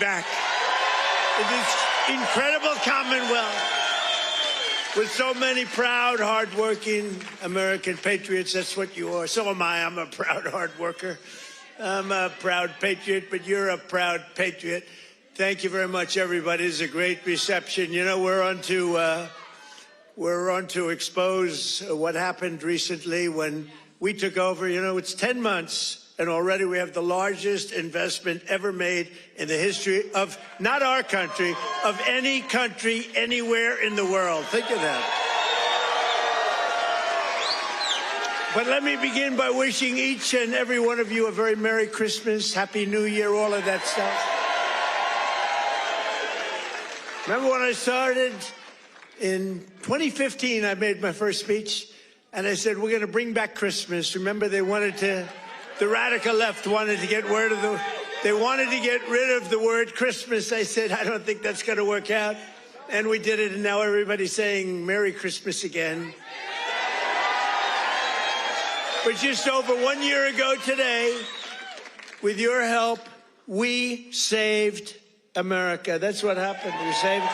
back in this incredible Commonwealth with so many proud, hardworking American patriots. That's what you are. So am I. I'm a proud hard worker. I'm a proud patriot, but you're a proud patriot. Thank you very much, everybody. It's a great reception. You know, we're on to expose what happened recently when we took over. You know, it's 10 months. And already we have the largest investment ever made in the history of, not our country, of any country anywhere in the world. Think of that. But let me begin by wishing each and every one of you a very Merry Christmas, Happy New Year, all of that stuff. Remember when I started in 2015, I made my first speech, and I said, we're going to bring back Christmas. Remember, the radical left wanted to get rid of the word Christmas. I said, I don't think that's going to work out. And we did it, and now everybody's saying Merry Christmas again. But just over 1 year ago today, with your help, we saved America. That's what happened. We saved it.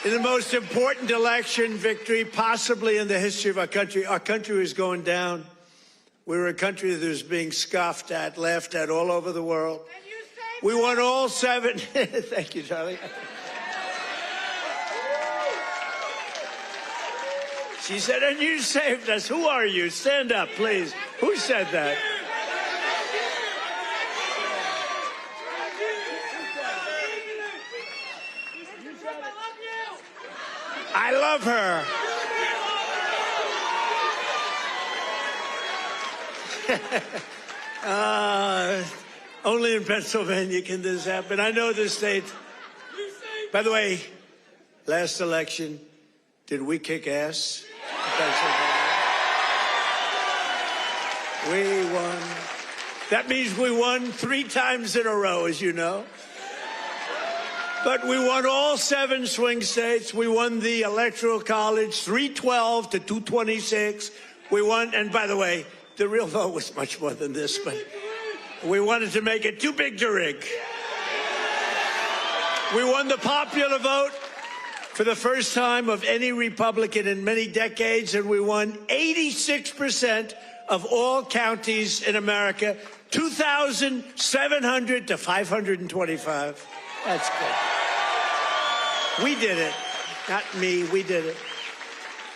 In the most important election victory possibly in the history of our country was going down. We were a country that was being scoffed at, laughed at all over the world. We won all 7. Thank you, Charlie. She said, and you saved us. Who are you? Stand up, please. Who said that? I love her. Only in Pennsylvania can this happen. I know this state. By the way, last election, did we kick ass? We won. That means we won 3 times in a row, as you know. But we won all 7 swing states. We won the Electoral College, 312 to 226. We won, and by the way, the real vote was much more than this, but we wanted to make it too big to rig. We won the popular vote for the first time of any Republican in many decades, and we won 86% of all counties in America, 2,700 to 525. That's good. We did it. Not me, we did it.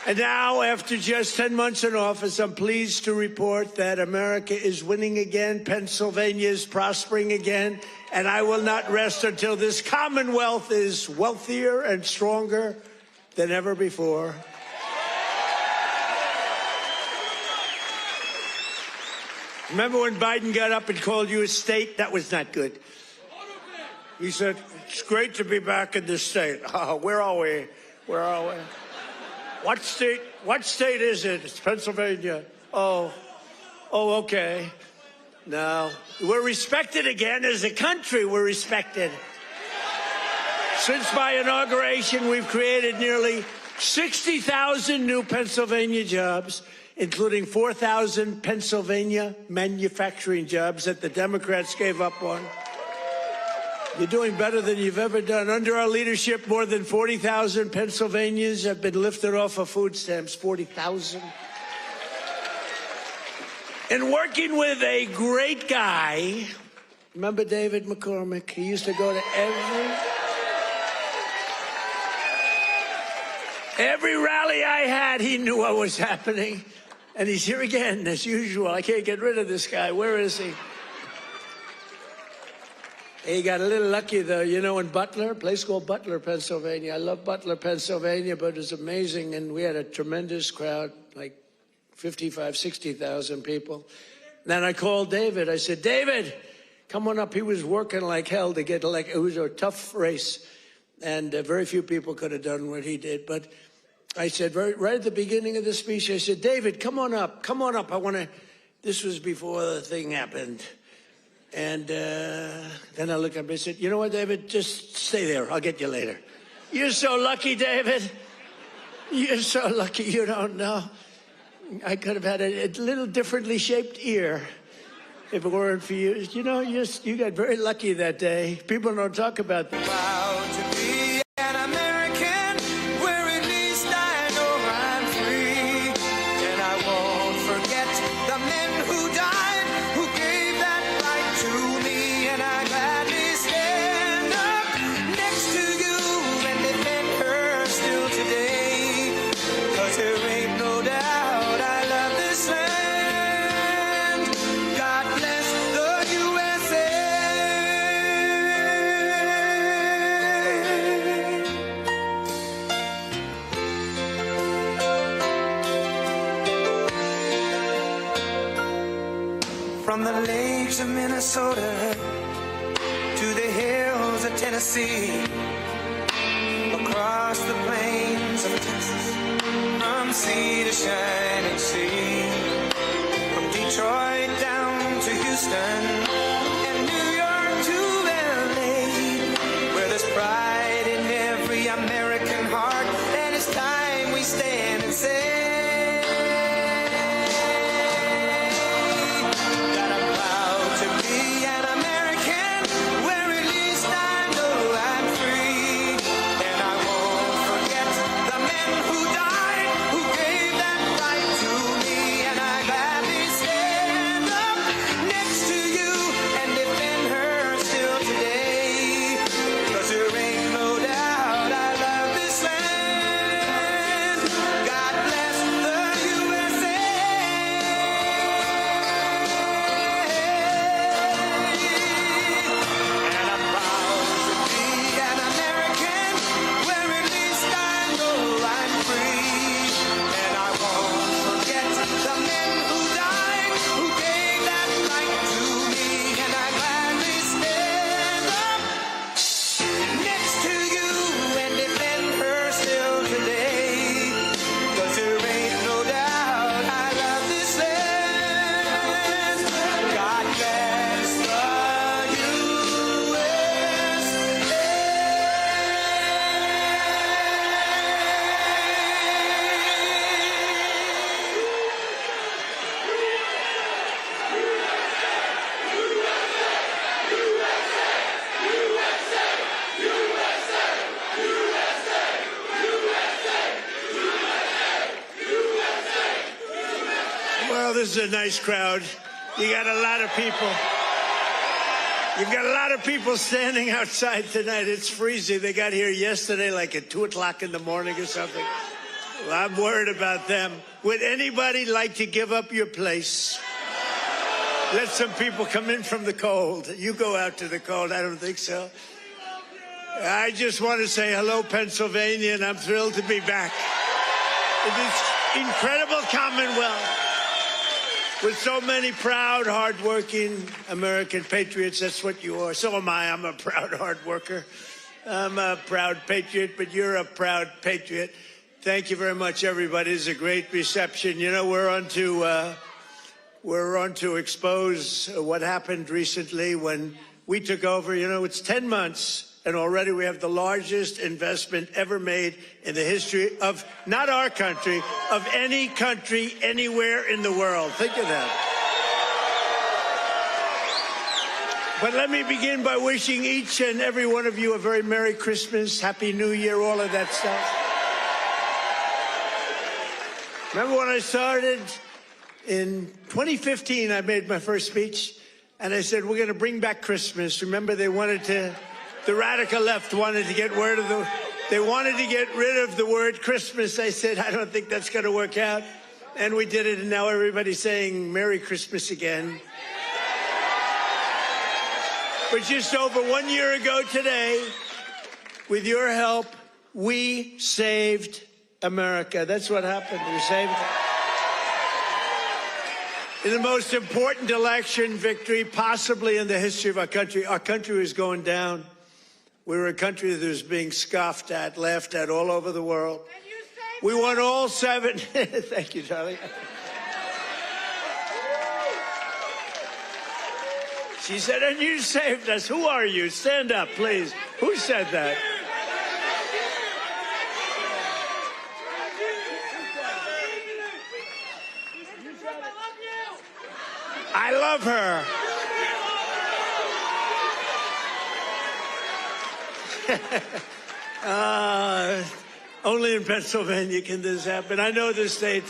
And now, after just 10 months in office, I'm pleased to report that America is winning again, Pennsylvania is prospering again, and I will not rest until this Commonwealth is wealthier and stronger than ever before. Remember when Biden got up and called you a state? That was not good. He said, it's great to be back in this state. Oh, where are we? Where are we? What state is it? It's Pennsylvania. Oh, okay. No, we're respected again as a country. We're respected. Since my inauguration, we've created nearly 60,000 new Pennsylvania jobs, including 4,000 Pennsylvania manufacturing jobs that the Democrats gave up on. You're doing better than you've ever done. Under our leadership, more than 40,000 Pennsylvanians have been lifted off of food stamps. 40,000. And working with a great guy, remember David McCormick? He used to go to every rally I had. He knew what was happening. And he's here again, as usual. I can't get rid of this guy. Where is he? He got a little lucky, though, you know, in Butler, a place called Butler, Pennsylvania. I love Butler, Pennsylvania, but it's amazing. And we had a tremendous crowd, like 55, 60,000 people. Then I called David. I said, David, come on up. He was working like hell to get elected. It was a tough race, and very few people could have done what he did. But I said, right at the beginning of the speech, I said, David, come on up. Come on up. I want to, this was before the thing happened. And then I looked up and I said, you know what, David, just stay there. I'll get you later. You're so lucky, David. You're so lucky you don't know. I could have had a little differently shaped ear. if it weren't for you. You know, you got very lucky that day. People don't talk about that. Proud to be an American, where at least I know I'm free. And I won't forget the men who died, who gave that right to me. And I gladly stand up next to you and defend her still today. 'Cause there ain't no doubt I love this land. God bless the USA. From the lakes of Minnesota to the hills of Tennessee, across the plains of Texas, from sea to shining sea, from Detroit down to Houston and New York to LA, where there's pride in every American heart, and it's time we stand and say that I'm proud to be an American, where at least I know I'm free. And I won't forget the men who died, who gave that right to me. And I gladly stand up next to you and defend her still today. 'Cause there ain't no doubt I love this land. God bless the USA. And I'm proud to be an American, where at least I know I'm free. And I won't forget the men who died, who gave that right to me. And I gladly stand up next to you and defend her still today. 'Cause there ain't no doubt I love this land. God bless the Well, this is a nice crowd. You got a lot of people. You've got a lot of people standing outside tonight. It's freezing. They got here yesterday like at 2 o'clock in the morning or something. Well, I'm worried about them. Would anybody like to give up your place? Let some people come in from the cold. You go out to the cold. I don't think so. I just want to say hello, Pennsylvania, and I'm thrilled to be back. In this incredible Commonwealth with so many proud, hardworking American patriots. That's what you are. So am I. I'm a proud hard worker. I'm a proud patriot, but you're a proud patriot. Thank you very much, everybody. It's a great reception. You know, we're on to expose what happened recently when we took over. You know, it's 10 months. And already we have the largest investment ever made in the history of, not our country, of any country anywhere in the world. Think of that. But let me begin by wishing each and every one of you a very Merry Christmas, Happy New Year, all of that stuff. Remember when I started in 2015, I made my first speech, and I said, we're going to bring back Christmas. Remember, the radical left wanted to get rid of the word Christmas. I said, I don't think that's going to work out. And we did it, and now everybody's saying Merry Christmas again. But just over 1 year ago today, with your help, we saved America. That's what happened. We saved it. In the most important election victory possibly in the history of our country was going down. We were a country that was being scoffed at, laughed at all over the world. We won all 7. Thank you, darling. She said, and you saved us. Who are you? Stand up, please. Who said that? I love her. Only in Pennsylvania can this happen. I know this state.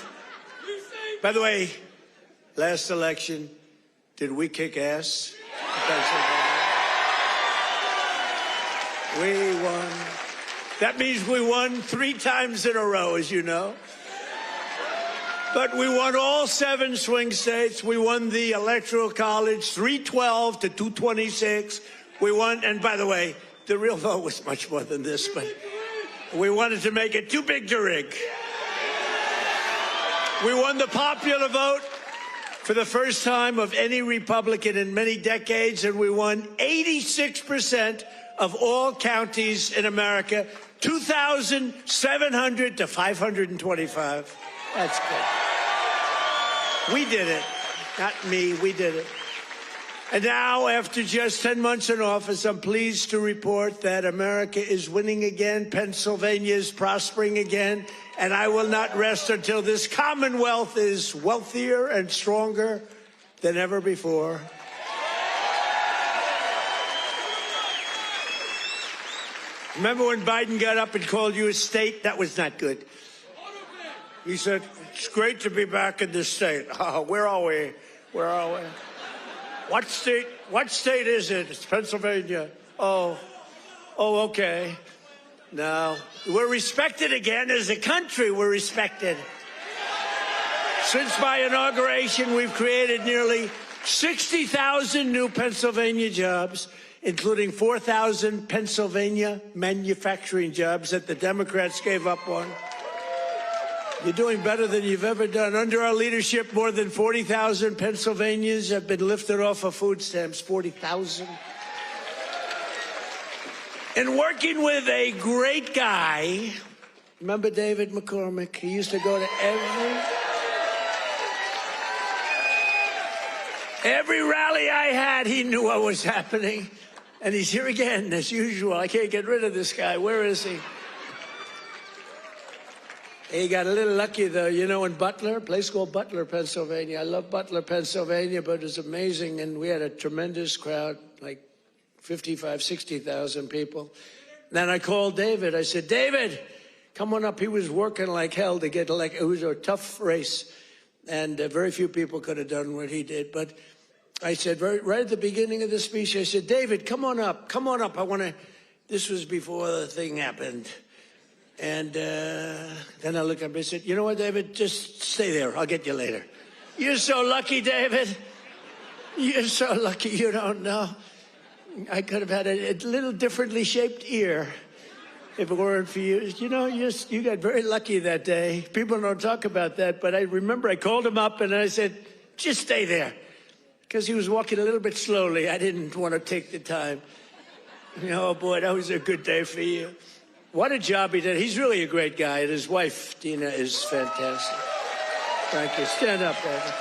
By the way, last election, did we kick ass in Pennsylvania? We won. That means we won 3 times in a row, as you know. But we won all 7 swing states. We won the Electoral College, 312 to 226. We won, and by the way, the real vote was much more than this, but we wanted to make it too big to rig. We won the popular vote for the first time of any Republican in many decades, and we won 86% of all counties in America, 2,700 to 525. That's good. We did it. Not me, we did it. And now, after just 10 months in office, I'm pleased to report that America is winning again, Pennsylvania is prospering again, and I will not rest until this Commonwealth is wealthier and stronger than ever before. Remember when Biden got up and called you a state? That was not good. He said, it's great to be back in this state. Oh, where are we? Where are we? What state is it? It's Pennsylvania. Oh, okay. Now, we're respected again as a country. We're respected. Since my inauguration, we've created nearly 60,000 new Pennsylvania jobs, including 4,000 Pennsylvania manufacturing jobs that the Democrats gave up on. You're doing better than you've ever done. Under our leadership, more than 40,000 Pennsylvanians have been lifted off of food stamps. 40,000. And working with a great guy, remember David McCormick? He used to go to every rally I had. He knew what was happening. And he's here again, as usual. I can't get rid of this guy. Where is he? He got a little lucky, though, you know, in Butler, a place called Butler, Pennsylvania. I love Butler, Pennsylvania, but it was amazing, and we had a tremendous crowd, like 55, 60,000 people. Then I called David. I said, David, come on up. He was working like hell to get elected. It was a tough race, and very few people could have done what he did. But I said, right at the beginning of the speech, I said, David, come on up. Come on up. I want to, this was before the thing happened. And then I looked up and I said, you know what, David, just stay there. I'll get you later. You're so lucky, David. You're so lucky you don't know. I could have had a little differently shaped ear if it weren't for you. You know, you got very lucky that day. People don't talk about that, but I remember I called him up and I said, just stay there. Because he was walking a little bit slowly. I didn't want to take the time. Oh, boy, that was a good day for you. What a job he did. He's really a great guy, and his wife, Dina, is fantastic. Thank you. Stand up, brother.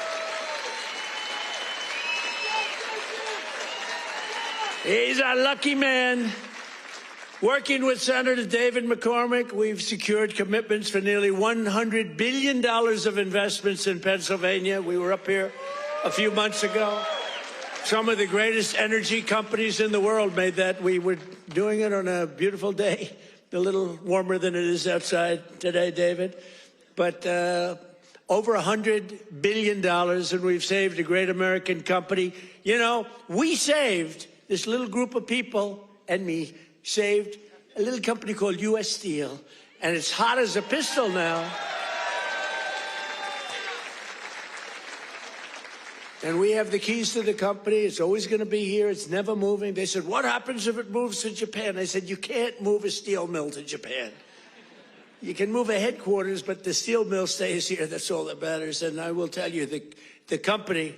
He's a lucky man. Working with Senator David McCormick, we've secured commitments for nearly $100 billion of investments in Pennsylvania. We were up here a few months ago. Some of the greatest energy companies in the world made that. We were doing it on a beautiful day. A little warmer than it is outside today, David. But over $100 billion, and we've saved a great American company. You know, we saved, this little group of people and me, saved a little company called U.S. Steel. And it's hot as a pistol now. And we have the keys to the company. It's always going to be here. It's never moving. They said, what happens if it moves to Japan? I said, you can't move a steel mill to Japan. You can move a headquarters, but the steel mill stays here. That's all that matters. And I will tell you, the company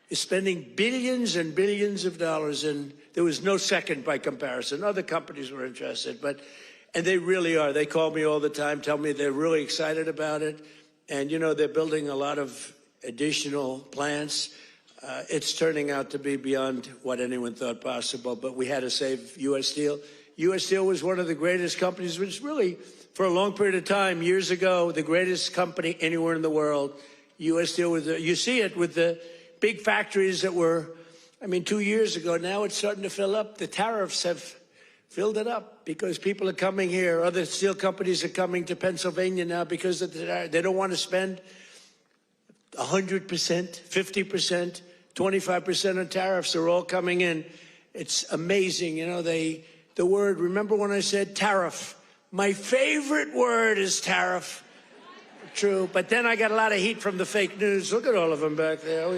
is spending billions and billions of dollars, and there was no second by comparison. Other companies were interested, and they really are. They call me all the time, tell me they're really excited about it. And, you know, they're building a lot of additional plants. It's turning out to be beyond what anyone thought possible, but we had to save U.S. Steel. U.S. Steel was one of the greatest companies, which really, for a long period of time, years ago, the greatest company anywhere in the world. U.S. Steel was, you see it with the big factories that were, I mean, 2 years ago. Now it's starting to fill up. The tariffs have filled it up because people are coming here. Other steel companies are coming to Pennsylvania now because they don't want to spend 100%, 50%, 25% on tariffs. They're all coming in. It's amazing. You know, the word, remember when I said tariff? My favorite word is tariff. True. But then I got a lot of heat from the fake news. Look at all of them back there.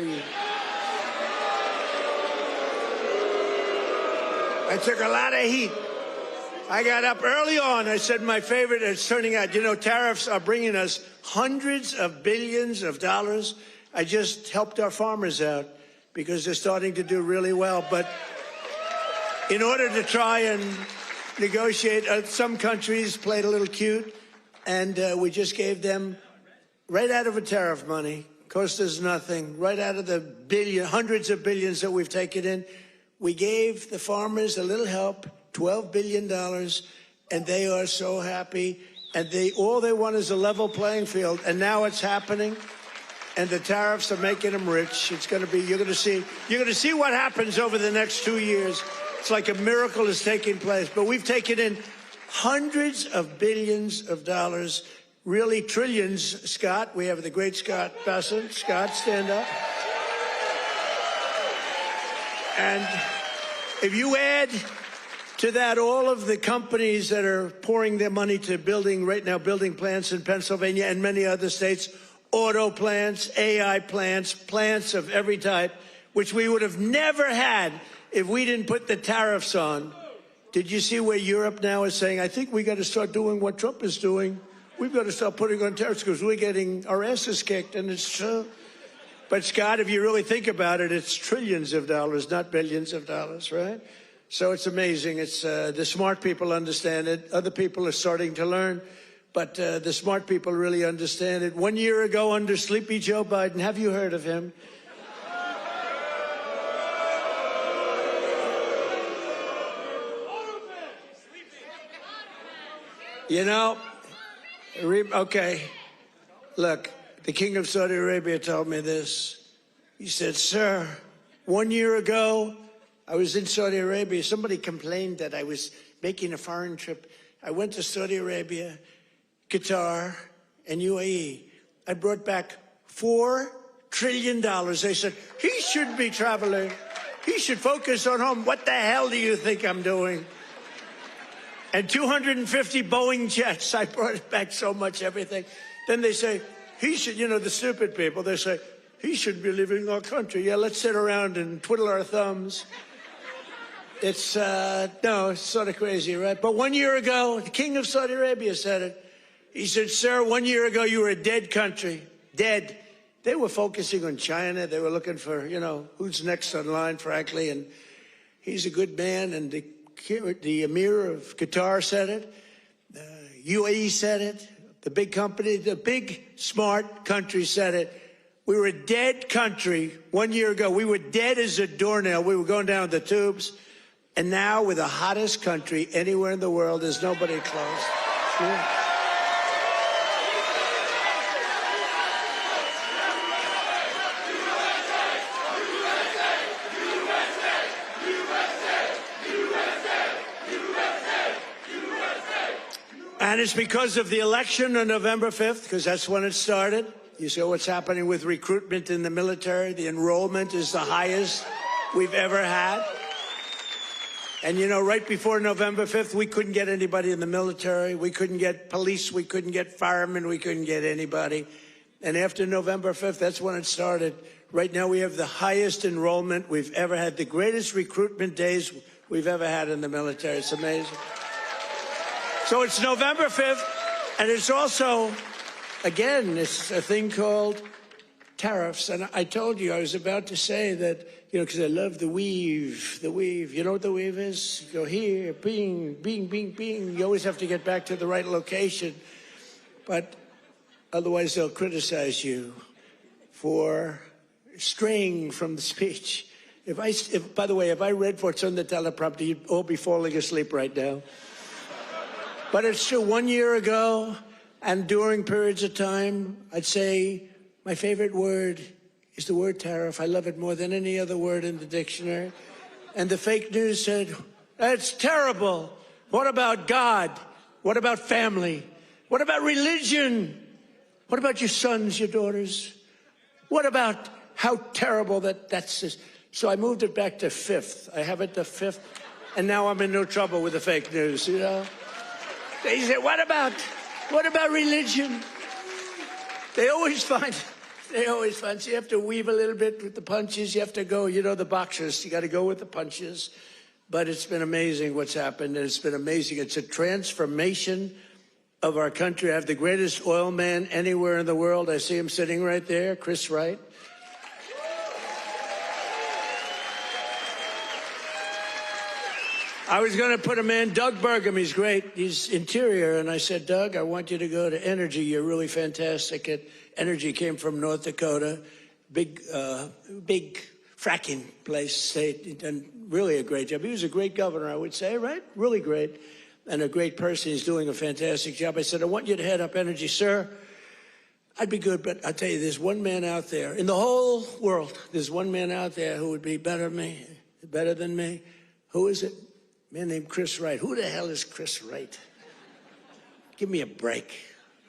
I took a lot of heat. I got up early on. I said my favorite. It's turning out, you know, tariffs are bringing us hundreds of billions of dollars. I just helped our farmers out because they're starting to do really well. But in order to try and negotiate, some countries played a little cute, and we just gave them right out of a tariff money. Cost us nothing. Right out of the hundreds of billions that we've taken in. We gave the farmers a little help, $12 billion, and they are so happy. And all they want is a level playing field. And now it's happening, and the tariffs are making them rich. It's going to be, you're going to see what happens over the next 2 years. It's like a miracle is taking place. But we've taken in hundreds of billions of dollars, really trillions. Scott, we have the great Scott Bassett. Scott, stand up. And if you add to that all of the companies that are pouring their money to building plants in Pennsylvania and many other states, auto plants, AI plants, plants of every type, which we would have never had if we didn't put the tariffs on. Did you see where Europe now is saying, I think we got to start doing what Trump is doing. We've got to start putting on tariffs because we're getting our asses kicked, and it's true. But, Scott, if you really think about it, it's trillions of dollars, not billions of dollars, right? So it's amazing. It's the smart people understand it. Other people are starting to learn. But the smart people really understand it. 1 year ago, under Sleepy Joe Biden, have you heard of him? You know, okay, look, the King of Saudi Arabia told me this. He said, sir, 1 year ago, I was in Saudi Arabia. Somebody complained that I was making a foreign trip. I went to Saudi Arabia, Qatar, and UAE. I brought back $4 trillion. They said, he shouldn't be traveling. He should focus on home. What the hell do you think I'm doing? And 250 Boeing jets. I brought back so much everything. Then they say, he should, you know, the stupid people, they say, he should be leaving our country. Yeah, let's sit around and twiddle our thumbs. It's, no, it's sort of crazy, right? But 1 year ago, the King of Saudi Arabia said it. He said, sir, 1 year ago, you were a dead country. Dead. They were focusing on China. They were looking for, you know, who's next on line, frankly. And he's a good man, and the Emir of Qatar said it, UAE said it, the big company, the big smart country said it. We were a dead country 1 year ago. We were dead as a doornail. We were going down the tubes. And now we're the hottest country anywhere in the world. There's nobody close. Sure. And it's because of the election on November 5th, because that's when it started. You see what's happening with recruitment in the military. The enrollment is the highest we've ever had. And, you know, right before November 5th, we couldn't get anybody in the military. We couldn't get police. We couldn't get firemen. We couldn't get anybody. And after November 5th, that's when it started. Right now, we have the highest enrollment we've ever had, the greatest recruitment days we've ever had in the military. It's amazing. So it's November 5th, and it's also, again, it's a thing called tariffs. And I told you, I was about to say that, you know, because I love the weave. The weave. You know what the weave is? You go here, bing, bing, bing, bing. You always have to get back to the right location. But otherwise, they'll criticize you for straying from the speech. By the way, if I read what's on the teleprompter, you'd all be falling asleep right now. But it's true, 1 year ago, and during periods of time, I'd say my favorite word is the word tariff. I love it more than any other word in the dictionary. And the fake news said, that's terrible. What about God? What about family? What about religion? What about your sons, your daughters? What about how terrible that's this? So I moved it back to 5th. I have it to 5th, and now I'm in no trouble with the fake news, you know? They say, what about religion? They always find, so you have to weave a little bit with the punches. You have to go, you know, the boxers, you got to go with the punches. But it's been amazing what's happened, and it's been amazing. It's a transformation of our country. I have the greatest oil man anywhere in the world. I see him sitting right there, Chris Wright. I was going to put him in, Doug Burgum. He's great. He's interior. And I said, Doug, I want you to go to Energy. You're really fantastic at Energy. Came from North Dakota. Big fracking place, state, and really a great job. He was a great governor, I would say, right? Really great. And a great person. He's doing a fantastic job. I said, I want you to head up Energy. Sir, I'd be good, but I'll tell you, there's one man out there. In the whole world, there's one man out there who would be better than me. Who is it? A man named Chris Wright. Who the hell is Chris Wright? Give me a break.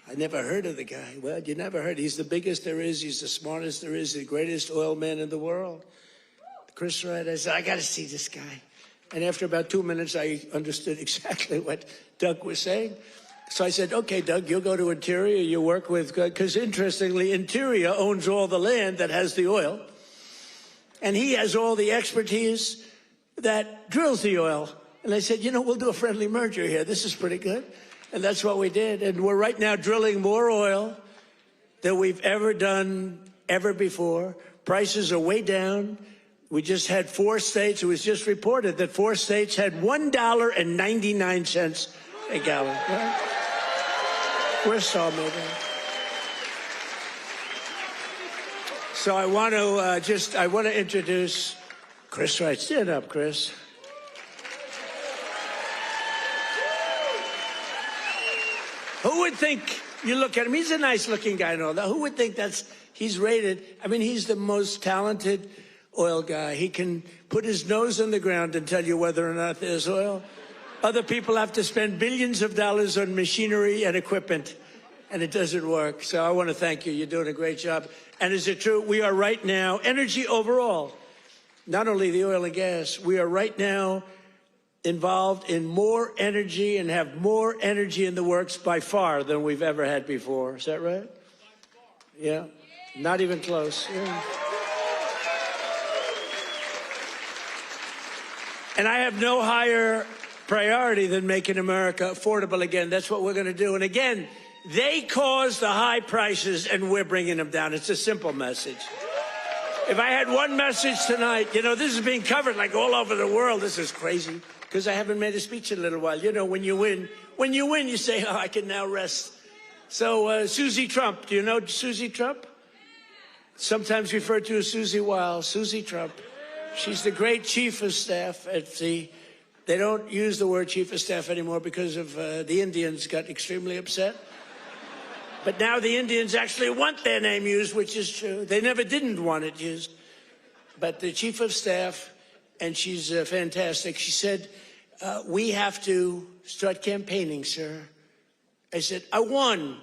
I never heard of the guy. Well, you never heard. He's the biggest there is. He's the smartest there is. The greatest oil man in the world. Chris Wright. I said, I got to see this guy. And after about 2 minutes, I understood exactly what Doug was saying. So I said, okay, Doug, you'll go to Interior. You work with, because interestingly, Interior owns all the land that has the oil. And he has all the expertise that drills the oil. And I said, you know, we'll do a friendly merger here. This is pretty good. And that's what we did. And we're right now drilling more oil than we've ever done ever before. Prices are way down. We just had 4 states. It was just reported that 4 states had $1.99 a gallon. Right? We're so moving. So I want to introduce Chris Wright. Stand up, Chris. Who would think, you look at him, he's a nice looking guy and all that. Who would think he's rated, I mean, he's the most talented oil guy. He can put his nose on the ground and tell you whether or not there's oil. Other people have to spend billions of dollars on machinery and equipment, and it doesn't work. So I want to thank you. You're doing a great job. And is it true? We are right now, energy overall, not only the oil and gas, we are right now involved in more energy and have more energy in the works by far than we've ever had before. Is that right? Yeah. Not even close. Yeah. And I have no higher priority than making America affordable again. That's what we're going to do. And again, they caused the high prices and we're bringing them down. It's a simple message. If I had one message tonight, you know, this is being covered like all over the world. This is crazy because I haven't made a speech in a little while. You know, when you win, you say, oh, I can now rest. So Susie Trump, do you know Susie Trump? Sometimes referred to as Susie Wiles. Susie Trump. She's the great chief of staff at the, they don't use the word chief of staff anymore because of the Indians got extremely upset. But now the Indians actually want their name used, which is true. They never didn't want it used. But the chief of staff, and she's fantastic, she said, we have to start campaigning, sir. I said, I won.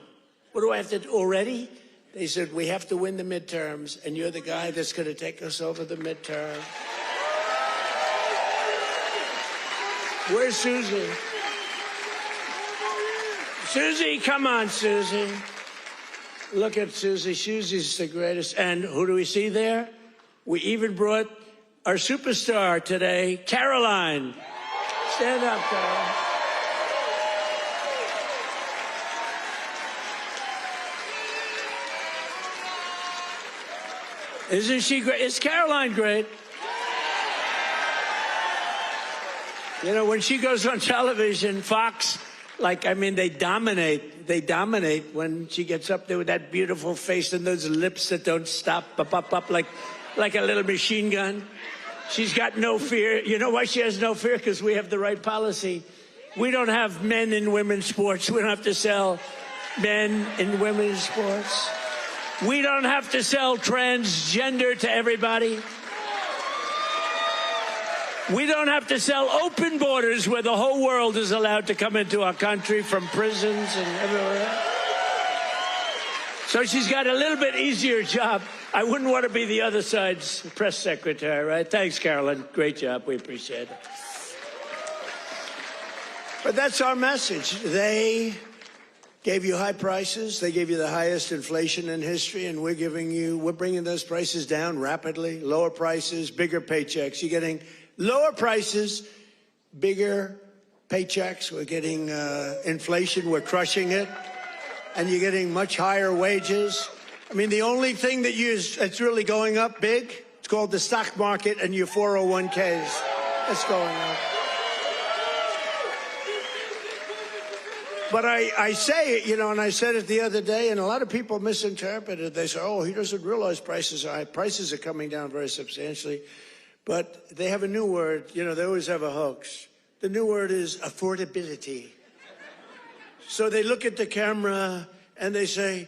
What do I have to do already? They said, we have to win the midterms, and you're the guy that's going to take us over the midterm. Where's Susie? Susie, come on, Susie. Look at Susie. Susie's the greatest. And who do we see there? We even brought our superstar today, Caroline. Stand up, Caroline. Isn't she great? Is Caroline great? You know, when she goes on television, Fox, like, I mean, they dominate. They dominate when she gets up there with that beautiful face and those lips that don't stop, up, like a little machine gun. She's got no fear. You know why she has no fear? Because we have the right policy. We don't have men in women's sports. We don't have to sell men in women's sports. We don't have to sell transgender to everybody. We don't have to sell open borders where the whole world is allowed to come into our country from prisons and everywhere else. So she's got a little bit easier job. I wouldn't want to be the other side's press secretary, right? Thanks, Carolyn. Great job. We appreciate it. But that's our message. They gave you high prices. They gave you the highest inflation in history, and we're bringing those prices down rapidly. Lower prices, bigger paychecks. You're getting lower prices, bigger paychecks. We're getting inflation. We're crushing it. And you're getting much higher wages. I mean, the only thing that's really going up big, it's called the stock market and your 401ks. That's going up. But I say it, and I said it the other day, and a lot of people misinterpret it. They say, oh, he doesn't realize prices are high. Prices are coming down very substantially. But they have a new word. They always have a hoax. The new word is affordability. So they look at the camera and they say,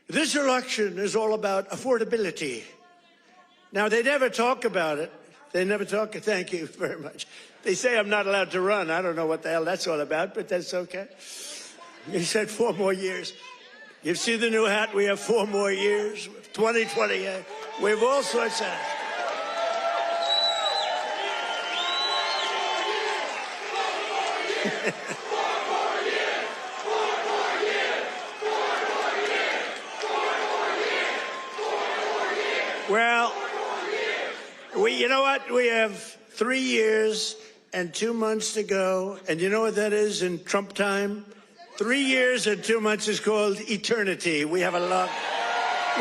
this election is all about affordability. Now, they never talk about it. They never talk. Thank you very much. They say I'm not allowed to run. I don't know what the hell that's all about, but that's okay. He said 4 more years. You see the new hat? We have 4 more years. 2028. We have all sorts of... Well, you know what? We have 3 years and 2 months to go. And you know what that is in Trump time? 3 years and 2 months is called eternity. We have a long time.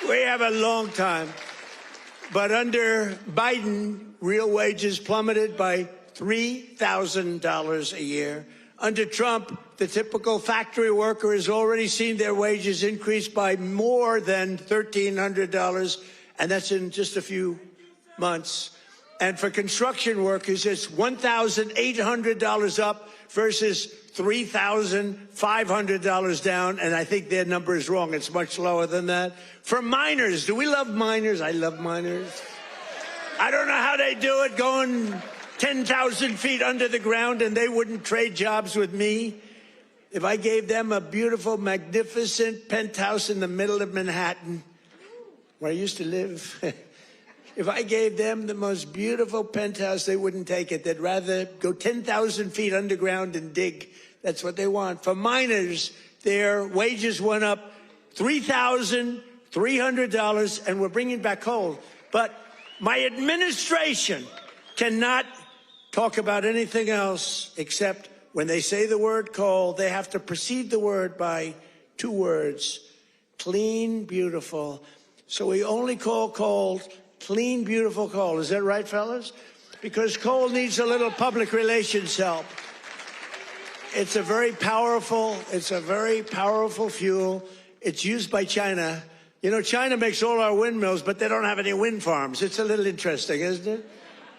We have a long time. But under Biden, real wages plummeted by $3,000 a year. Under Trump, the typical factory worker has already seen their wages increase by more than $1,300, and that's in just a few months. And for construction workers, it's $1,800 up versus $3,500 down, and I think their number is wrong. It's much lower than that. For miners, do we love miners? I love miners. I don't know how they do it, going 10,000 feet under the ground, and they wouldn't trade jobs with me. If I gave them a beautiful, magnificent penthouse in the middle of Manhattan, where I used to live, if I gave them the most beautiful penthouse, they wouldn't take it. They'd rather go 10,000 feet underground and dig. That's what they want. For miners, their wages went up $3,300, and we're bringing back coal. But my administration cannot talk about anything else except when they say the word coal, they have to precede the word by 2 words: clean, beautiful. So we only call coal clean, beautiful coal. Is that right, fellas? Because coal needs a little public relations help. It's a very powerful fuel. It's used by China. China makes all our windmills, but they don't have any wind farms. It's a little interesting, isn't it?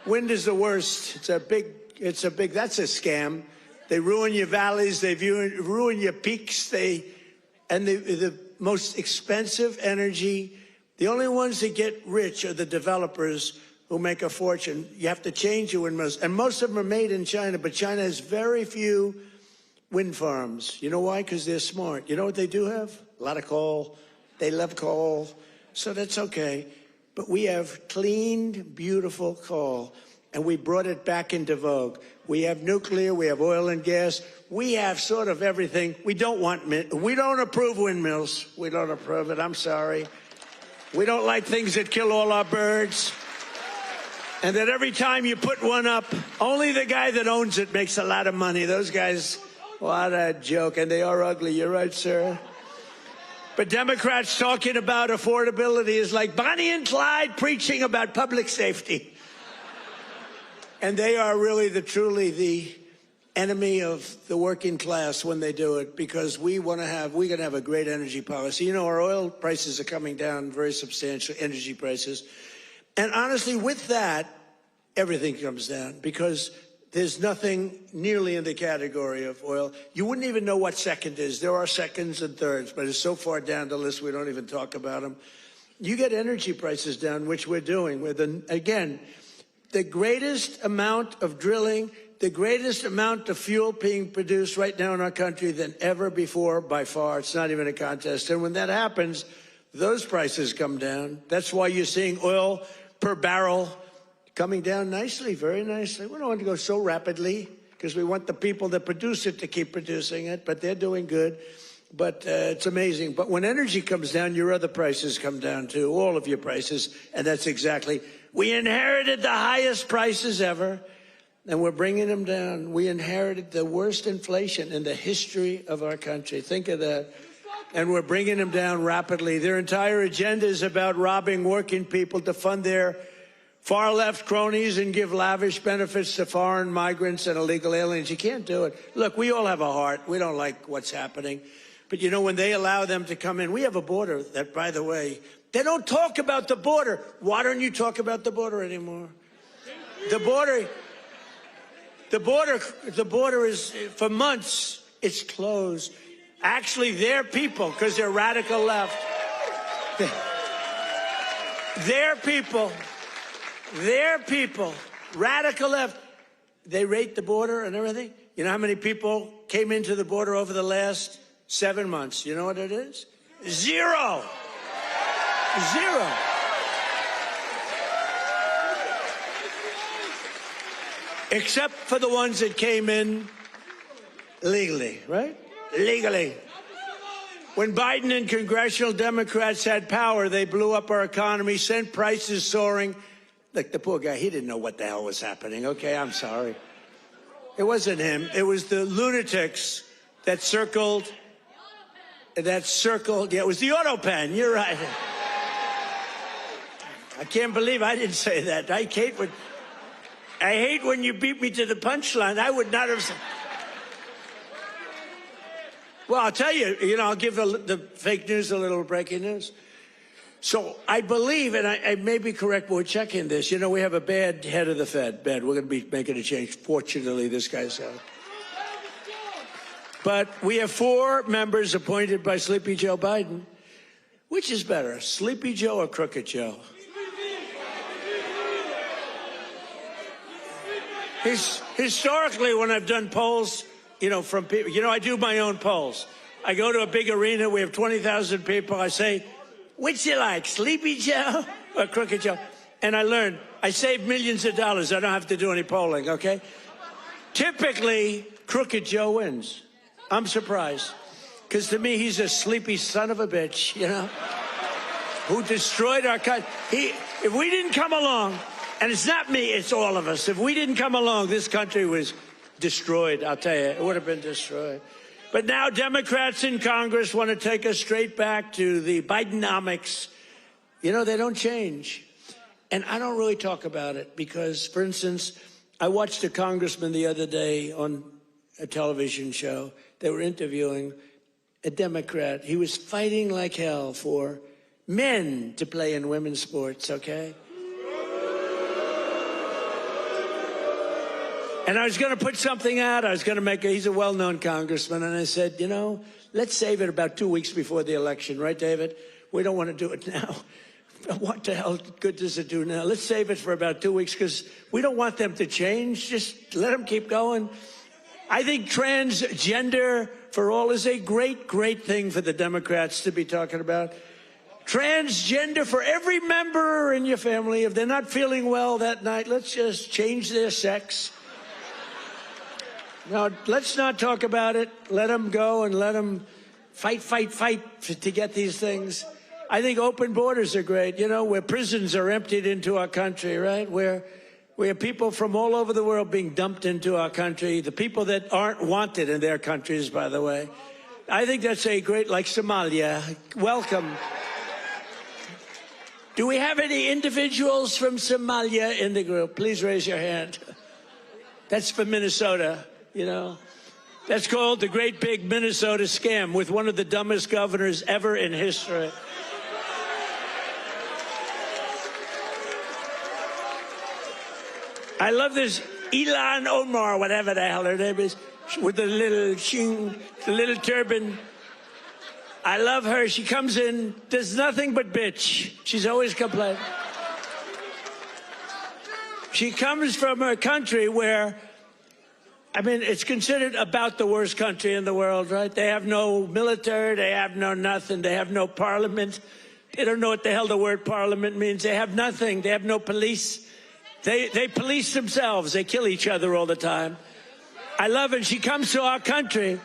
Wind is the worst. That's a scam. They ruin your valleys. They ruin your peaks. The most expensive energy, the only ones that get rich are the developers who make a fortune. You have to change your windmills. And most of them are made in China, but China has very few wind farms. You know why? Because they're smart. You know what they do have? A lot of coal. They love coal. So that's okay. But we have clean, beautiful coal, and we brought it back into vogue. We have nuclear, we have oil and gas, we have sort of everything. We don't approve windmills. We don't approve it, I'm sorry. We don't like things that kill all our birds. And that every time you put one up, only the guy that owns it makes a lot of money. Those guys, what a joke, and they are ugly. You're right, sir. But Democrats talking about affordability is like Bonnie and Clyde preaching about public safety. And they are really truly the enemy of the working class when they do it, because we're going to have a great energy policy. Our oil prices are coming down very substantially, energy prices. And honestly, with that, everything comes down, because there's nothing nearly in the category of oil. You wouldn't even know what second is. There are seconds and thirds, but it's so far down the list we don't even talk about them. you get energy prices down, which we're doing with, again, the greatest amount of drilling, the greatest amount of fuel being produced right now in our country than ever before, by far. It's not even a contest. And when that happens, those prices come down. That's why you're seeing oil per barrel coming down nicely, very nicely. We don't want to go so rapidly because we want the people that produce it to keep producing it, but they're doing good. But it's amazing. But when energy comes down, your other prices come down too, all of your prices. And that's exactly, we inherited the highest prices ever, and we're bringing them down. We inherited the worst inflation in the history of our country. Think of that. And we're bringing them down rapidly. Their entire agenda is about robbing working people to fund their far-left cronies and give lavish benefits to foreign migrants and illegal aliens. You can't do it. Look, we all have a heart. We don't like what's happening. But, you know, when they allow them to come in, we have a border that, by the way, they don't talk about the border. Why don't you talk about the border anymore? The border is, for months, it's closed. Actually, their people, because they're radical left, their people, radical left, they rate the border and everything. You know how many people came into the border over the last 7 months? You know what it is? Zero. Zero. Except for the ones that came in legally, right? Legally. When Biden and congressional Democrats had power, they blew up our economy, sent prices soaring. Look, the poor guy, he didn't know what the hell was happening. Okay, I'm sorry. It wasn't him. It was the lunatics that circled. Yeah, it was the auto pen. You're right. I can't believe I didn't say that. I hate when you beat me to the punchline. I would not have said. Well, I'll tell you, I'll give the fake news a little breaking news. So I believe, and I may be correct, but we're checking this. We have a bad head of the Fed. Bad. We're going to be making a change. Fortunately, this guy's out. But we have 4 members appointed by Sleepy Joe Biden. Which is better, Sleepy Joe or Crooked Joe? Historically, when I've done polls, from people, I do my own polls. I go to a big arena. We have 20,000 people. I say, which you like, Sleepy Joe or Crooked Joe? And I learned, I save millions of dollars. I don't have to do any polling, okay? Typically, Crooked Joe wins. I'm surprised. Because to me, he's a sleepy son of a bitch, who destroyed our country. If we didn't come along, and it's not me, it's all of us. If we didn't come along, this country was destroyed, I'll tell you. It would have been destroyed. But now Democrats in Congress want to take us straight back to the Bidenomics. They don't change. And I don't really talk about it because, for instance, I watched a congressman the other day on a television show. They were interviewing a Democrat. He was fighting like hell for men to play in women's sports, okay? And I was going to put something out. I was going to he's a well-known congressman. And I said, let's save it about 2 weeks before the election. Right, David? We don't want to do it now. What the hell good does it do now? Let's save it for about 2 weeks because we don't want them to change. Just let them keep going. I think transgender for all is a great, great thing for the Democrats to be talking about. Transgender for every member in your family. If they're not feeling well that night, let's just change their sex. Now, let's not talk about it. Let them go and let them fight to get these things. I think open borders are great, where prisons are emptied into our country, right? Where people from all over the world being dumped into our country, the people that aren't wanted in their countries, by the way. I think that's a great, like Somalia. Welcome. Do we have any individuals from Somalia in the group? Please raise your hand. That's for Minnesota. That's called the Great Big Minnesota Scam with one of the dumbest governors ever in history. I love this Ilan Omar, whatever the hell her name is, with the little turban. I love her. She comes in, does nothing but bitch. She's always complaining. She comes from a country where, I mean, it's considered about the worst country in the world, right? They have no military, they have no nothing, they have no parliament. They don't know what the hell the word parliament means. They have nothing. They have no police. They police themselves. They kill each other all the time. I love it. She comes to our country,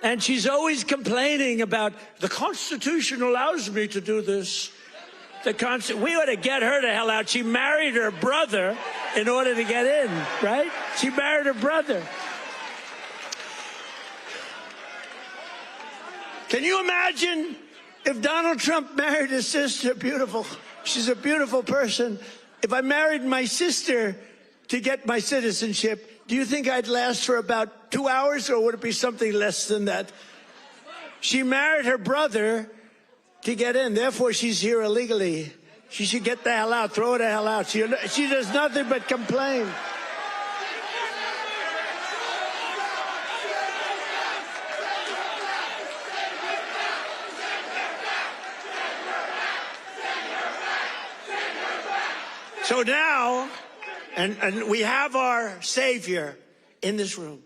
and she's always complaining about, the Constitution allows me to do this. We ought to get her the hell out. She married her brother in order to get in, right? She married her brother. Can you imagine if Donald Trump married his sister? Beautiful. She's a beautiful person. If I married my sister to get my citizenship, do you think I'd last for about 2 hours, or would it be something less than that? She married her brother to get in. Therefore, she's here illegally. She should get the hell out. Throw her the hell out. She does nothing but complain. So now, and we have our Savior in this room.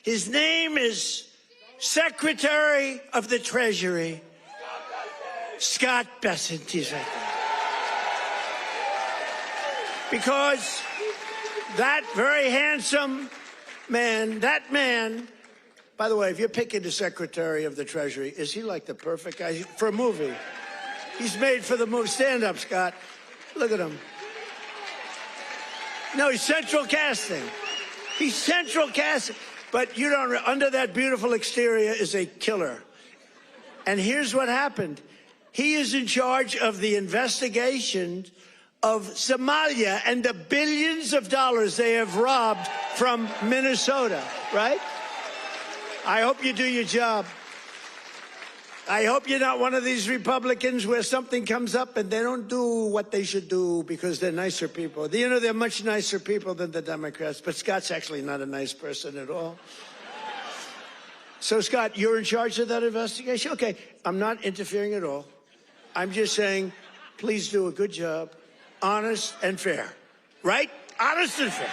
His name is Secretary of the Treasury, Scott Bessent. He's right there. Because that very handsome man, by the way, if you're picking the Secretary of the Treasury, is he like the perfect guy for a movie? He's made for the movie. Stand up, Scott. Look at him. No, he's central casting. He's central casting. But you don't, under that beautiful exterior is a killer. And here's what happened. He is in charge of the investigation of Somalia and the billions of dollars they have robbed from Minnesota, right? I hope you do your job. I hope you're not one of these Republicans where something comes up and they don't do what they should do because they're nicer people. You know, they're much nicer people than the Democrats, but Scott's actually not a nice person at all. So, Scott, you're in charge of that investigation? Okay, I'm not interfering at all. I'm just saying, please do a good job, honest and fair, right? Honest and fair.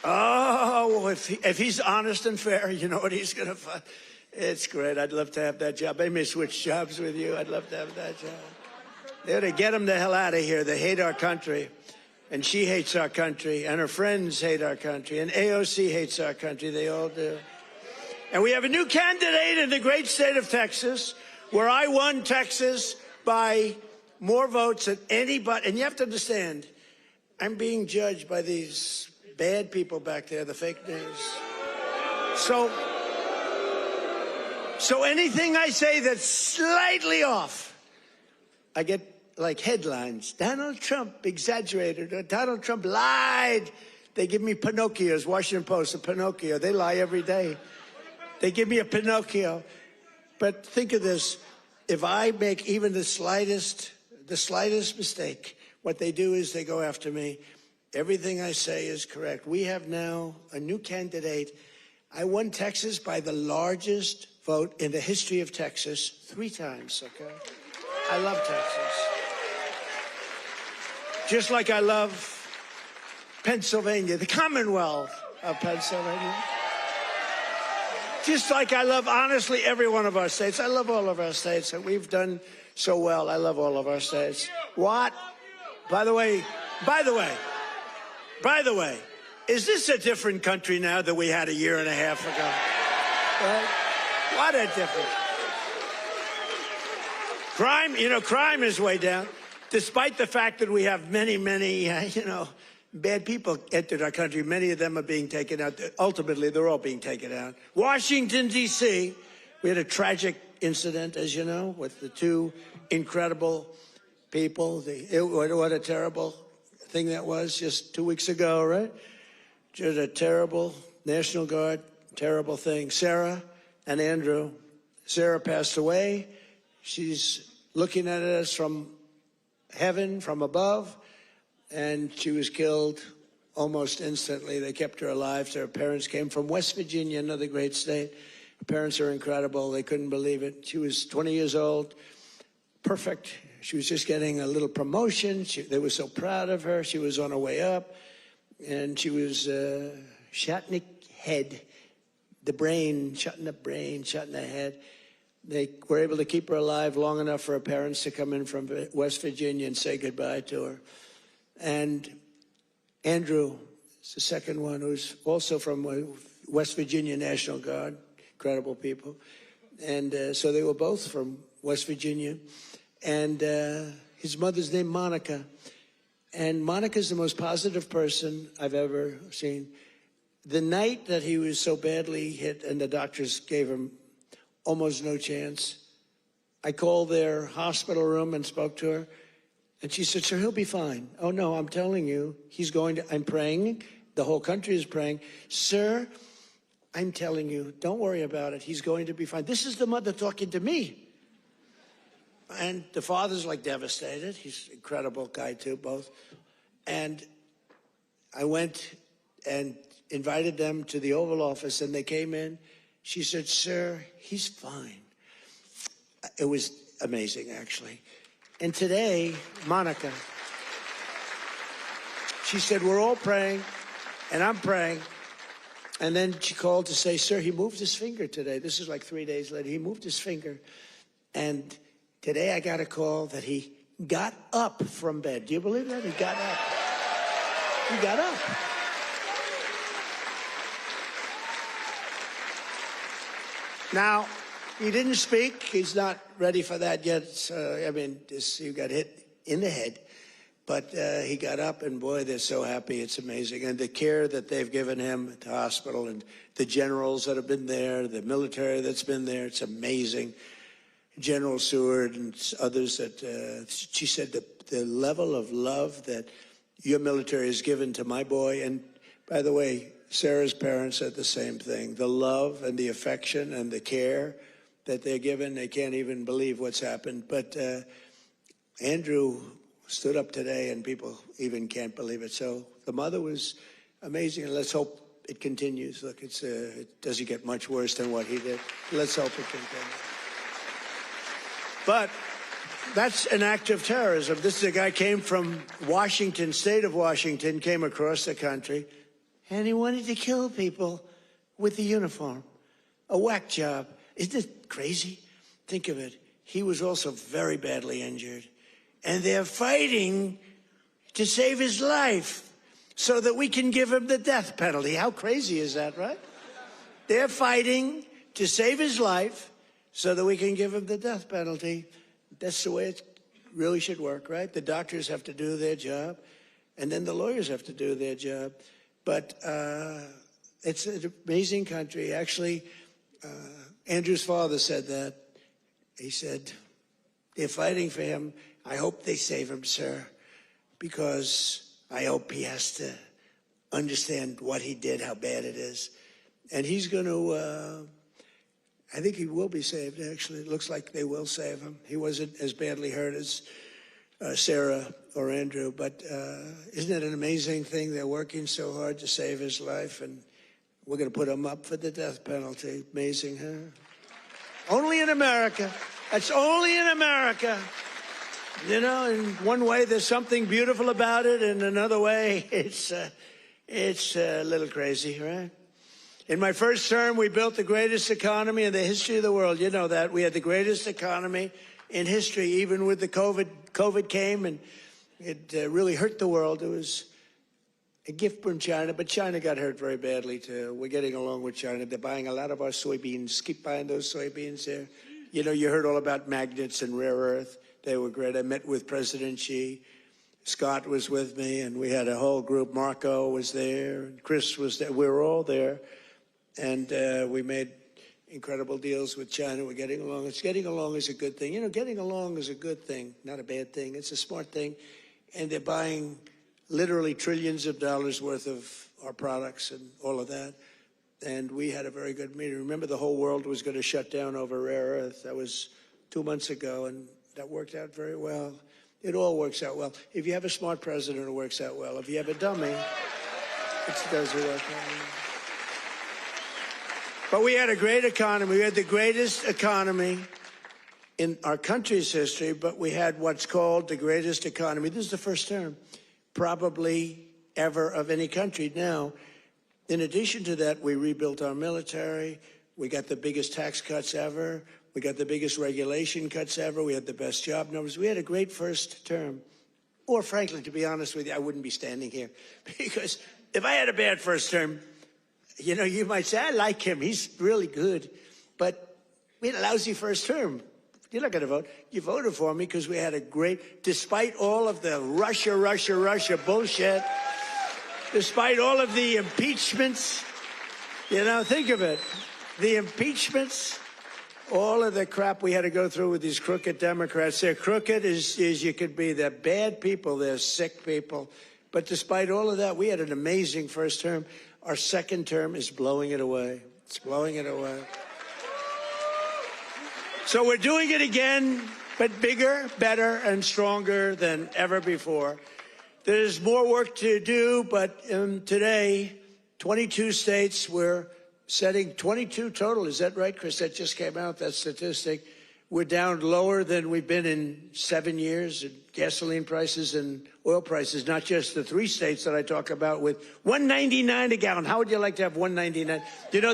Oh, if he's honest and fair, you know what he's going to find? It's great. I'd love to have that job. They may switch jobs with you. I'd love to have that job. They ought to get him the hell out of here. They hate our country. And she hates our country. And her friends hate our country. And AOC hates our country. They all do. And we have a new candidate in the great state of Texas, where I won Texas by more votes than anybody. And you have to understand, I'm being judged by these bad people back there, the fake news. So anything I say that's slightly off, I get like headlines. Donald Trump exaggerated, or Donald Trump lied. They give me Pinocchios, Washington Post, a Pinocchio. They lie every day. They give me a Pinocchio. But think of this. If I make even the slightest mistake, what they do is they go after me. Everything I say is correct. We have now a new candidate. I won Texas by the largest vote in the history of Texas 3 times, okay? I love Texas. Just like I love Pennsylvania, the Commonwealth of Pennsylvania. Just like I love, honestly, every one of our states. I love all of our states. We've done so well. I love all of our states. What? By the way, is this a different country now than we had a year and a half ago? Right? What a difference. Crime is way down, despite the fact that we have many, bad people entered our country. Many of them are being taken out. Ultimately, they're all being taken out. Washington, D.C., we had a tragic incident, as you know, with the 2 incredible people. What a terrible thing that was just 2 weeks ago, right? Just a terrible National Guard, terrible thing. Sarah and Andrew. Sarah passed away. She's looking at us from heaven, from above, and she was killed almost instantly. They kept her alive. Her parents came from West Virginia, another great state. Her parents are incredible. They couldn't believe it. She was 20 years old, perfect. She was just getting a little promotion. They were so proud of her. She was on her way up, and she was Shatnick head, the brain, shutting the head. They were able to keep her alive long enough for her parents to come in from West Virginia and say goodbye to her. And Andrew is the second one, who's also from West Virginia National Guard, incredible people. And so they were both from West Virginia. And his mother's named Monica. And Monica's the most positive person I've ever seen. The night that he was so badly hit and the doctors gave him almost no chance, I called their hospital room and spoke to her. And she said, sir, he'll be fine. Oh, no, I'm telling you, I'm praying. The whole country is praying. Sir, I'm telling you, don't worry about it. He's going to be fine. This is the mother talking to me. And the father's like devastated. He's an incredible guy too, both. And I went and invited them to the Oval Office, and they came in. She said, sir, he's fine. It was amazing, actually. And today, Monica, she said, we're all praying, and I'm praying. And then she called to say, sir, he moved his finger today. This is like 3 days later. He moved his finger. And today I got a call that he got up from bed. Do you believe that? He got up. He got up. Now, he didn't speak. He's not ready for that yet. He got hit in the head. But he got up, and boy, they're so happy. It's amazing. And the care that they've given him at the hospital, and the generals that have been there, the military that's been there, it's amazing. General Seward and others that she said the level of love that your military has given to my boy. And by the way, Sarah's parents said the same thing. The love and the affection and the care that they're given, they can't even believe what's happened. But Andrew stood up today, and people even can't believe it. So the mother was amazing, and let's hope it continues. Look, it doesn't get much worse than what he did. Let's hope it continues. But that's an act of terrorism. This is a guy came from Washington, state of Washington, came across the country, and he wanted to kill people with the uniform. A whack job. Isn't it crazy? Think of it. He was also very badly injured. And they're fighting to save his life so that we can give him the death penalty. How crazy is that, right? They're fighting to save his life so that we can give him the death penalty. That's the way it really should work, right? The doctors have to do their job, and then the lawyers have to do their job. But it's an amazing country. Actually, Andrew's father said that. He said, they're fighting for him. I hope they save him, sir, because I hope he has to understand what he did, how bad it is. And he's going to, I think he will be saved, actually. It looks like they will save him. He wasn't as badly hurt as Sarah or Andrew, but isn't it an amazing thing? They're working so hard to save his life, and we're going to put him up for the death penalty. Amazing, huh? Only in America. That's only in America. You know, in one way, there's something beautiful about it. In another way, it's a little crazy, right? In my first term, we built the greatest economy in the history of the world. You know that. We had the greatest economy in history, even with the COVID. COVID came, and it really hurt the world. It was a gift from China, but China got hurt very badly, too. We're getting along with China. They're buying a lot of our soybeans. Keep buying those soybeans there. You know, you heard all about magnets and rare earth. They were great. I met with President Xi. Scott was with me, and we had a whole group. Marco was there, and Chris was there. We were all there, and we made incredible deals with China. We're getting along. Getting along is a good thing. You know, getting along is a good thing, not a bad thing. It's a smart thing, and they're buying literally trillions of dollars worth of our products and all of that. And we had a very good meeting. Remember, the whole world was going to shut down over rare earth. That was 2 months ago, and that worked out very well. It all works out well. If you have a smart president, it works out well. If you have a dummy, It doesn't work. But we had a great economy. We had the greatest economy in our country's history, but we had what's called the greatest economy. This is the first term, probably ever, of any country. Now, in addition to that, we rebuilt our military. We got the biggest tax cuts ever. We got the biggest regulation cuts ever. We had the best job numbers. We had a great first term. Or frankly, to be honest with you, I wouldn't be standing here. Because if I had a bad first term, you know, you might say, I like him. He's really good. But we had a lousy first term. You're not going to vote. You voted for me because we had a great, despite all of the Russia bullshit, despite all of the impeachments, you know, think of it. The impeachments, all of the crap we had to go through with these crooked Democrats. They're crooked as you could be. They're bad people. They're sick people. But despite all of that, we had an amazing first term. Our second term is blowing it away. It's blowing it away. So we're doing it again, but bigger, better, and stronger than ever before. There's more work to do, but today, 22 states, we're setting 22 total. Is that right, Chris? That just came out, that statistic. We're down lower than we've been in 7 years in gasoline prices and oil prices, not just the 3 states that I talk about with $1.99 a gallon. How would you like to have $1.99? You know,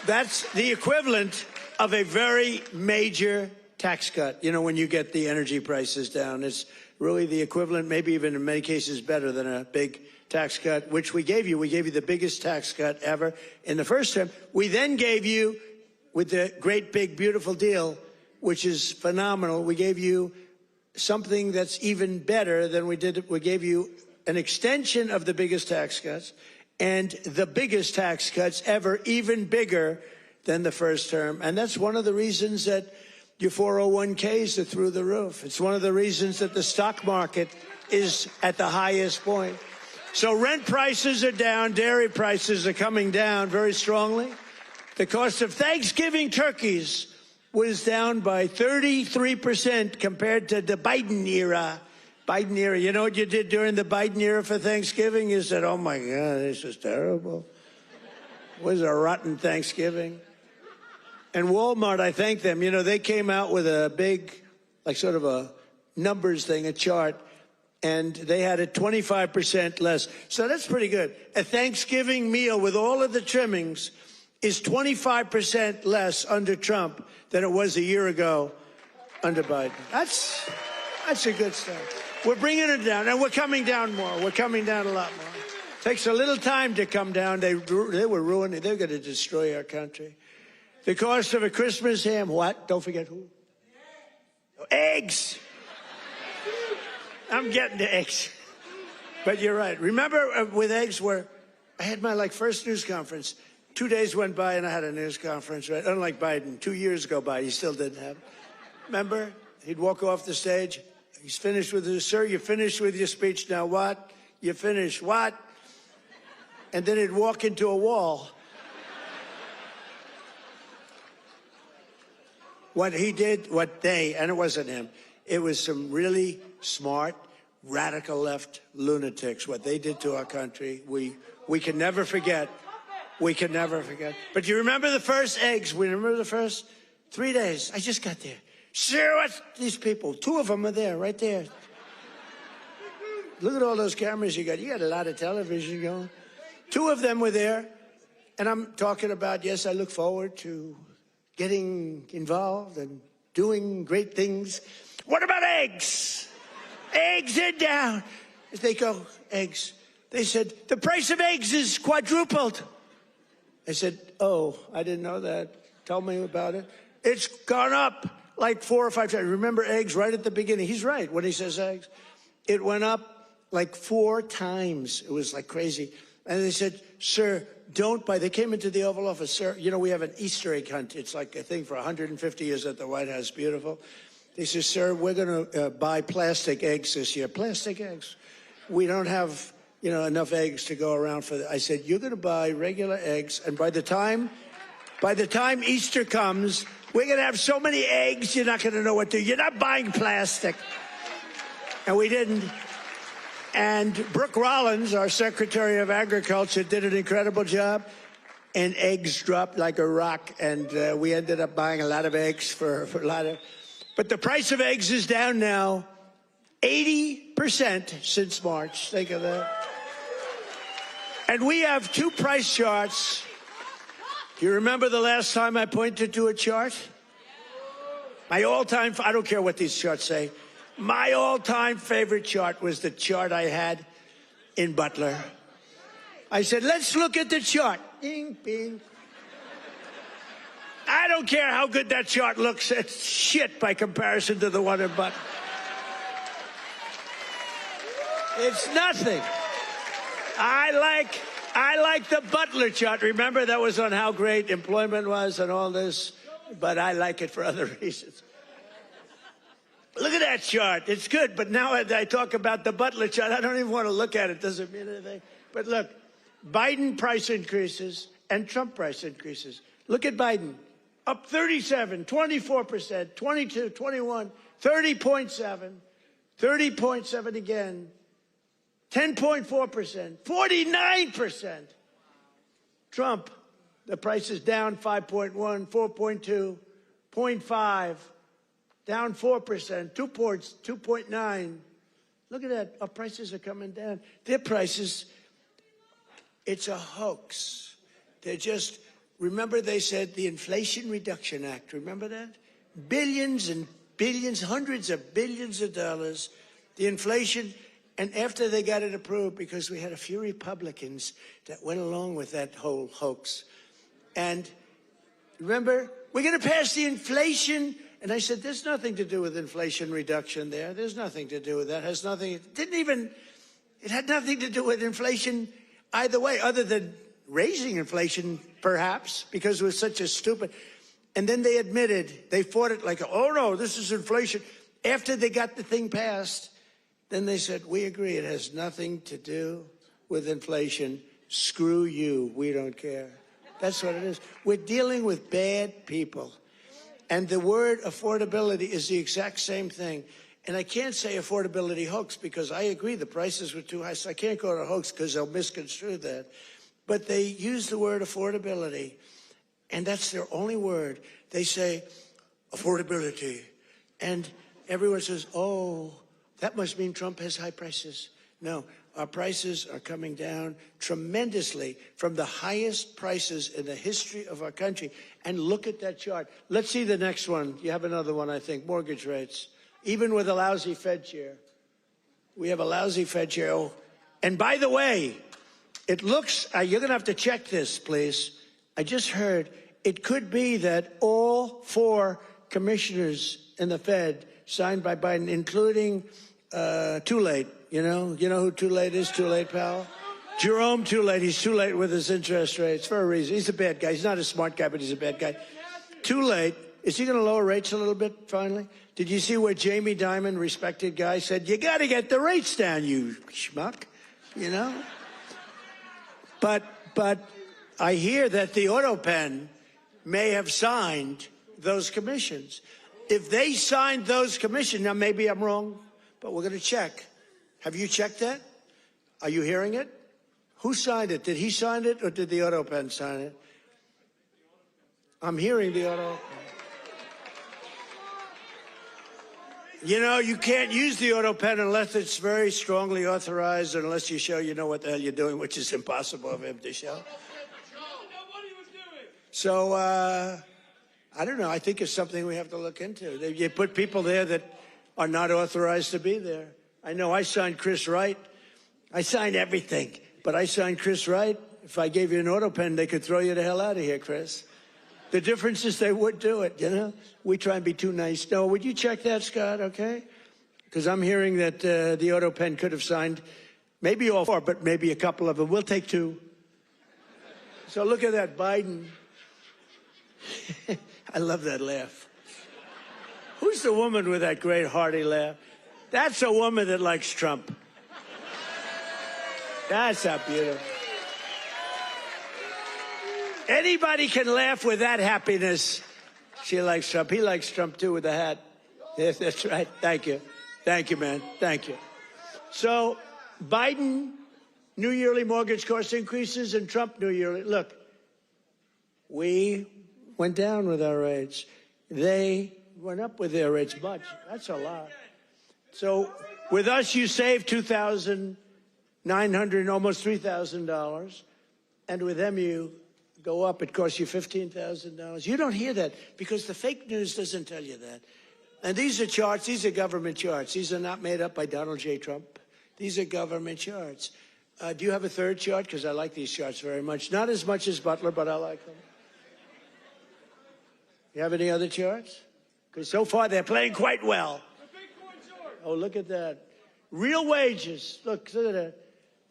that's the equivalent of a very major tax cut. You know, when you get the energy prices down, it's really the equivalent, maybe even in many cases better than a big tax cut, which we gave you. We gave you the biggest tax cut ever in the first term. We then gave you, with the great big beautiful deal, which is phenomenal, we gave you something that's even better than we did. We gave you an extension of the biggest tax cuts and the biggest tax cuts ever, even bigger than the first term. And that's one of the reasons that your 401ks are through the roof. It's one of the reasons that the stock market is at the highest point. So rent prices are down, dairy prices are coming down very strongly. The cost of Thanksgiving turkeys was down by 33% compared to the Biden era. You know what you did during the Biden era for Thanksgiving? You said, oh my God, this is terrible. It was a rotten Thanksgiving. And Walmart, I thank them. You know, they came out with a big, like sort of a numbers thing, a chart, and they had it 25% less. So that's pretty good. A Thanksgiving meal with all of the trimmings is 25% less under Trump than it was a year ago under Biden. That's a good start. We're bringing it down, and we're coming down more. We're coming down a lot more. Takes a little time to come down. They were ruining it. They're going to destroy our country. The cost of a Christmas ham, what? Don't forget who? Eggs. I'm getting to eggs. But you're right. Remember with eggs where I had my first news conference. 2 days went by and I had a news conference, right? Unlike Biden, 2 years go by, he still didn't have it. Remember? He'd walk off the stage. He's finished with his, sir, you finished with your speech. Now what? You finished what? And then he'd walk into a wall. What he did, and it wasn't him, it was some really smart, radical left lunatics. What they did to our country, we can never forget. We can never forget. But you remember the first eggs? We remember the first 3 days. I just got there. Sure, what's these people? 2 of them are there, right there. Look at all those cameras you got. You got a lot of television going. 2 of them were there. And I'm talking about, yes, I look forward to getting involved and doing great things. What about eggs? Eggs are down. They go, eggs. They said, the price of eggs is quadrupled. I said, oh, I didn't know that. Tell me about it. It's gone up like 4 or 5 times. Remember eggs right at the beginning. He's right when he says eggs. It went up like 4 times. It was like crazy. And they said, sir, don't buy. They came into the Oval Office. Sir, you know, we have an Easter egg hunt. It's like a thing for 150 years at the White House. Beautiful. They said, sir, we're going to buy plastic eggs this year. Plastic eggs. We don't have, you know, enough eggs to go around for that. I said, you're going to buy regular eggs. And by the time Easter comes, we're going to have so many eggs, you're not going to know what to do. You're not buying plastic. And we didn't. And Brooke Rollins, our Secretary of Agriculture, did an incredible job. And eggs dropped like a rock. And we ended up buying a lot of eggs for a lot of... But the price of eggs is down now 80% since March. Think of that. And we have two price charts. Do you remember the last time I pointed to a chart? My all-time, I don't care what these charts say, my all-time favorite chart was the chart I had in Butler. I said, let's look at the chart. Ding, bing. I don't care how good that chart looks. It's shit by comparison to the one in Butler. It's nothing. I like the Butler chart. Remember, that was on how great employment was and all this, but I like it for other reasons. Look at that chart. It's good, but now I talk about the Butler chart, I don't even want to look at it. Doesn't mean anything. But look, Biden price increases and Trump price increases. Look at Biden. Up 37, 24%, 22, 21, 30.7, 30.7 again. 10.4%, 49%. Trump, the price is down 5.1, 4.2, 0.5, down 4%, 2 points, 2.9. Look at that. Our prices are coming down. Their prices, it's a hoax. They're just, remember they said the Inflation Reduction Act. Remember that? Billions and billions, hundreds of billions of dollars. The inflation. And after they got it approved, because we had a few Republicans that went along with that whole hoax. And remember, we're going to pass the inflation. And I said, there's nothing to do with inflation reduction there. There's nothing to do with that. It has nothing, it had nothing to do with inflation either way, other than raising inflation, perhaps, because it was such a stupid. And then they admitted, they fought it like, oh no, this is inflation. After they got the thing passed, then they said, we agree, it has nothing to do with inflation. Screw you, we don't care. That's what it is. We're dealing with bad people. And the word affordability is the exact same thing. And I can't say affordability hoax because I agree the prices were too high, so I can't go to hoax because they'll misconstrue that. But they use the word affordability, and that's their only word. They say affordability, and everyone says, oh, that must mean Trump has high prices. No, our prices are coming down tremendously from the highest prices in the history of our country. And look at that chart. Let's see the next one. You have another one, I think, mortgage rates. Even with a lousy Fed chair. We have a lousy Fed chair. Oh, and by the way, it looks, you're going to have to check this, please. I just heard it could be that all 4 commissioners in the Fed signed by Biden, including Too Late. You know who Too Late is? Too Late, pal? Jerome Too Late. He's too late with his interest rates for a reason. He's a bad guy. He's not a smart guy, but he's a bad guy. Too Late. Is he going to lower rates a little bit finally? Did you see where Jamie Dimon, respected guy, said, you got to get the rates down, you schmuck, you know? But I hear that the auto pen may have signed those commissions. If they signed those commissions, now maybe I'm wrong, but we're going to check. Have you checked that? Are you hearing it? Who signed it? Did he sign it or did the auto pen sign it? I'm hearing the auto pen. You know, you can't use the auto pen unless it's very strongly authorized, unless you show you know what the hell you're doing, which is impossible of him to show. So, I don't know. I think it's something we have to look into. You put people there that are not authorized to be there. I know I signed Chris Wright. I signed everything, but I signed Chris Wright. If I gave you an auto pen, they could throw you the hell out of here, Chris. The difference is they would do it, you know? We try and be too nice. No, would you check that, Scott, okay? Because I'm hearing that the auto pen could have signed maybe all 4, but maybe a couple of them. We'll take 2. So look at that, Biden. I love that laugh. Who's the woman with that great hearty laugh? That's a woman that likes Trump. That's not beautiful. Anybody can laugh with that happiness. She likes Trump. He likes Trump, too, with the hat. Yes, that's right. Thank you. Thank you, man. Thank you. So Biden, new yearly mortgage cost increases, and Trump, new yearly. Look, we went down with our rates. They went up with their rates much. That's a lot. So with us, you save $2,900, almost $3,000. And with them, you go up. It costs you $15,000. You don't hear that because the fake news doesn't tell you that. And these are charts. These are government charts. These are not made up by Donald J. Trump. These are government charts. Do you have a third chart? Because I like these charts very much. Not as much as Butler, but I like them. You have any other charts? Because so far they're playing quite well. Oh, look at that. Real wages. Look at that.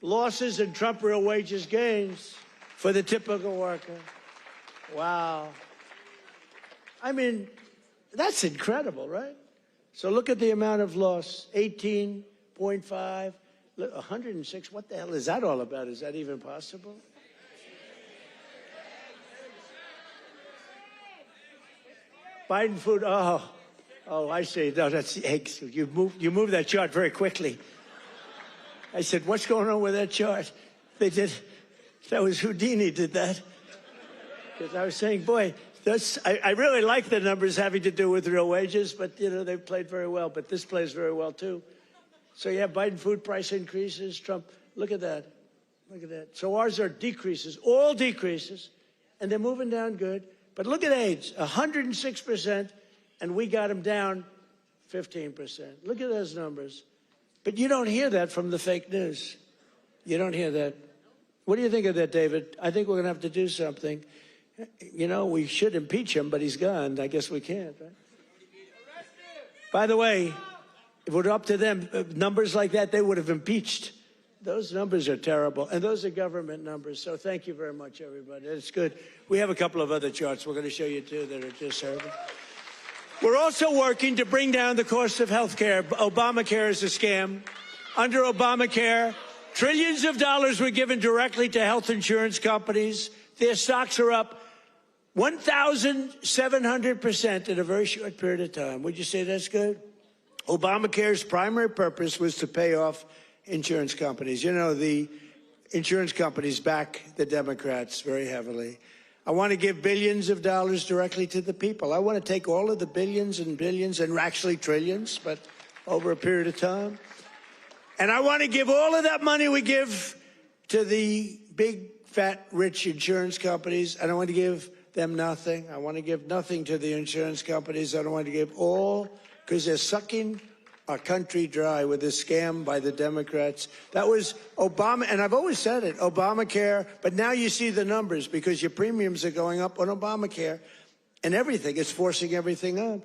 Losses and Trump real wages gains for the typical worker. Wow. I mean, that's incredible, right? So look at the amount of loss. 18.5, 106. What the hell is that all about? Is that even possible? Biden food. Oh, I see. No, that's the eggs. You moved that chart very quickly. I said, what's going on with that chart? They did. That was Houdini did that. Because I was saying, boy, I really like the numbers having to do with real wages, but, you know, they've played very well. But this plays very well, too. So you have Biden food price increases, Trump. Look at that. Look at that. So ours are decreases, all decreases, and they're moving down good. But look at AIDS, 106%, and we got them down 15%. Look at those numbers. But you don't hear that from the fake news. You don't hear that. What do you think of that, David? I think we're going to have to do something. You know, we should impeach him, but he's gone. I guess we can't, right? By the way, if it were up to them, numbers like that, they would have impeached. Those numbers are terrible, and those are government numbers. So thank you very much, everybody. It's good. We have a couple of other charts we're going to show you, too, that are just terrible. We're also working to bring down the cost of health care. Obamacare is a scam. Under Obamacare, trillions of dollars were given directly to health insurance companies. Their stocks are up 1,700% in a very short period of time. Would you say that's good? Obamacare's primary purpose was to pay off insurance companies. You know, the insurance companies back the Democrats very heavily. I want to give billions of dollars directly to the people. I want to take all of the billions and billions and actually trillions, but over a period of time. And I want to give all of that money we give to the big, fat, rich insurance companies. I don't want to give them nothing. I want to give nothing to the insurance companies. I don't want to give all, because they're sucking our country dry with this scam by the Democrats. That was Obama, and I've always said it, Obamacare, but now you see the numbers because your premiums are going up on Obamacare and everything. It's forcing everything up.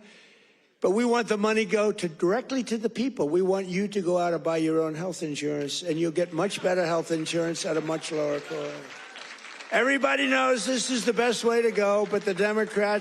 But we want the money go directly to the people. We want you to go out and buy your own health insurance, and you'll get much better health insurance at a much lower cost. Everybody knows this is the best way to go, but the Democrats